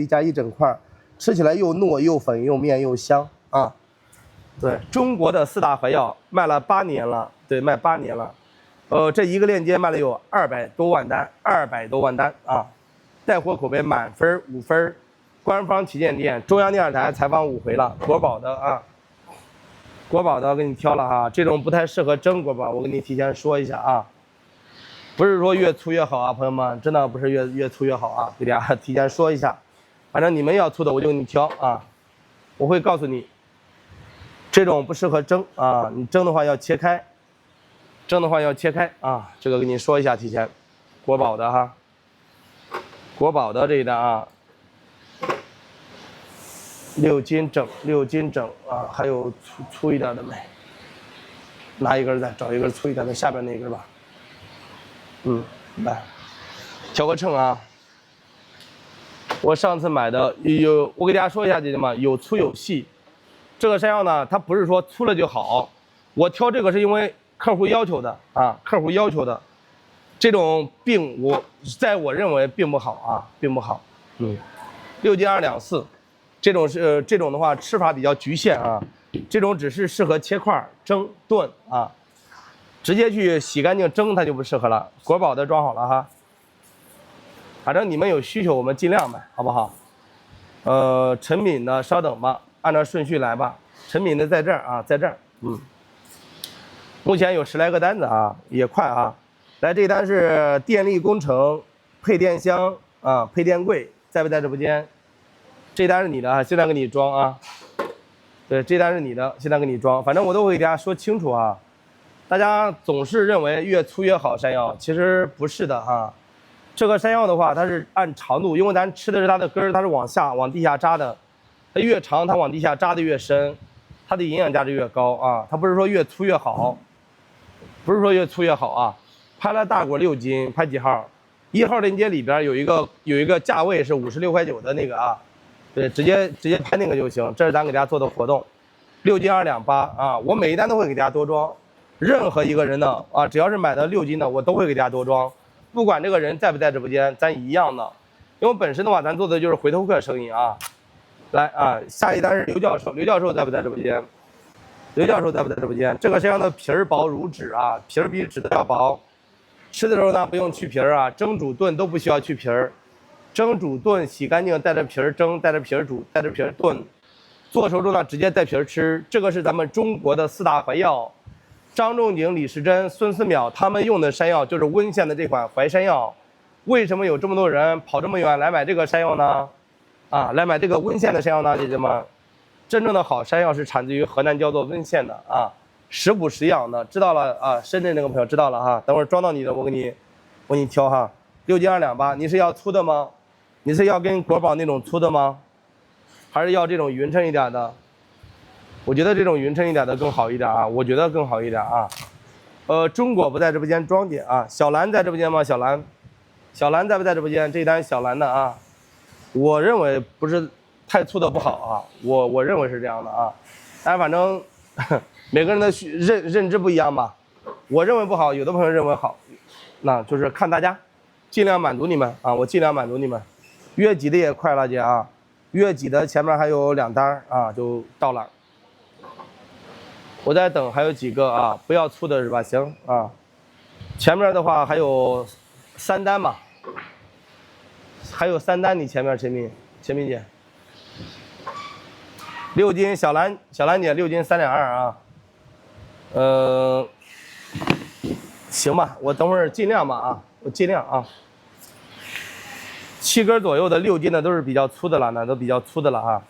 加一整块，吃起来又糯又粉又面又香啊。对，中国的4大怀药卖了8年了，对，卖8年了。这一个链接卖了有200多万单，200多万单啊！带货口碑满分5分，官方旗舰店，中央电视台采访5回了，国宝的啊，国宝的给你挑了哈，这种不太适合蒸国宝，我给你提前说一下啊，不是说越粗越好啊，朋友们，真的不是越粗越好啊，给大家提前说一下，反正你们要粗的我就给你挑啊，我会告诉你，这种不适合蒸啊，你蒸的话要切开。蒸的话要切开啊，这个跟你说一下，提前，国宝的哈，国宝的这一单啊，6斤整啊，还有粗一点的没？拿一根再找一根粗一点的，下边那根吧。来，调个秤啊。我上次买的我给大家说一下，姐姐们，有粗有细。这个山药呢，它不是说粗了就好，我挑这个是因为。客户要求的啊，客户要求的，这种在我认为并不好啊，并不好。6斤2两4，这种的话吃法比较局限啊，这种只是适合切块蒸炖啊，直接去洗干净蒸它就不适合了。国宝的装好了哈，反正你们有需求我们尽量买，好不好？陈敏的稍等吧，按照顺序来吧。陈敏的在这儿啊，在这儿，目前有10来个单子啊，也快啊。来，这单是电力工程配电箱啊，配电柜在不在直播间？这单是你的啊，现在给你装啊。对，这单是你的，现在给你装。反正我都会给大家说清楚啊。大家总是认为越粗越好山药，其实不是的啊。这个山药的话，它是按长度，因为咱吃的是它的根儿，它是往地下扎的，它越长它往地下扎的越深，它的营养价值越高啊。它不是说越粗越好。不是说越粗越好啊，拍了大果6斤，拍几号？1号链接里边有一个价位是56.9块的那个啊，对，直接拍那个就行。这是咱给大家做的活动，6斤2两8啊，我每一单都会给大家多装，任何一个人的啊，只要是买的6斤的，我都会给大家多装，不管这个人在不在直播间，咱一样的，因为本身的话，咱做的就是回头客生意啊。来啊，下一单是刘教授，刘教授在不在直播间？刘教授在不在直播间？这个山药的皮儿薄如纸啊，皮儿比纸的要薄。吃的时候呢，不用去皮儿啊，蒸煮炖都不需要去皮儿。蒸煮炖洗干净，带着皮儿蒸，带着皮儿煮，带着皮儿炖。做熟之后呢，直接带皮儿吃。这个是咱们中国的4大怀药，张仲景、李时珍、孙思邈他们用的山药就是温县的这款淮山药。为什么有这么多人跑这么远来买这个山药呢？啊，来买这个温县的山药呢，姐姐们？真正的好山药是产自于河南焦作温县的啊，食补食养的，知道了啊？深圳那个朋友知道了哈，等会儿装到你的，我给你挑哈。6斤2两8，你是要粗的吗？你是要跟国宝那种粗的吗？还是要这种匀称一点的？我觉得这种匀称一点的更好一点啊，我觉得更好一点啊。中国不在直播间装点啊，小兰在直播间吗？小兰在不在直播间？这一单小兰的啊，我认为不是。太粗的不好啊，我认为是这样的啊，但反正每个人的认知不一样吧，我认为不好，有的朋友认为好，那就是看大家，尽量满足你们啊，我尽量满足你们。月几的也快了姐啊，月几的前面还有2单啊，就到了，我在等还有几个啊，不要粗的是吧？行啊，前面的话还有3单嘛，还有3单，你前面陈明姐。6斤小兰姐6斤3两2啊，行吧，我等会儿尽量吧啊，我尽量啊。7根左右的6斤的都是比较粗的了，那都比较粗的了啊。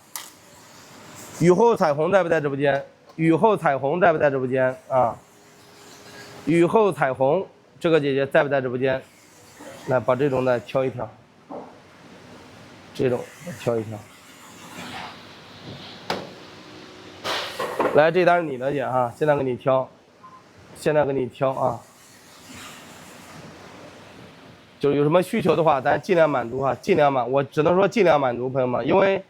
雨后彩虹在不在直播间？雨后彩虹在不在直播间啊？雨后彩虹这个姐姐在不在直播间？来把这种再挑一挑，这种挑一挑。来，这单是你的姐啊，现在给你挑，啊。就有什么需求的话，咱尽量满足啊，我只能说尽量满足朋友们，因为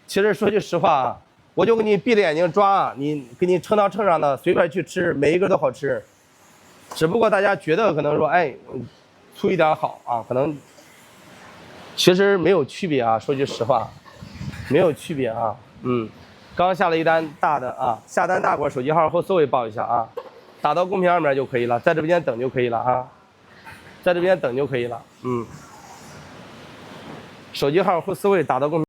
其实说句实话啊，我就给你闭着眼睛抓，给你称到秤上的，随便去吃，每一根都好吃。只不过大家觉得可能说，哎，粗一点好啊，可能其实没有区别啊，说句实话，没有区别啊。刚下了一单大的啊，下单大伙手机号后4位报一下啊，打到公屏上面就可以了，在这边等就可以了啊，在这边等就可以了。手机号后4位打到公屏。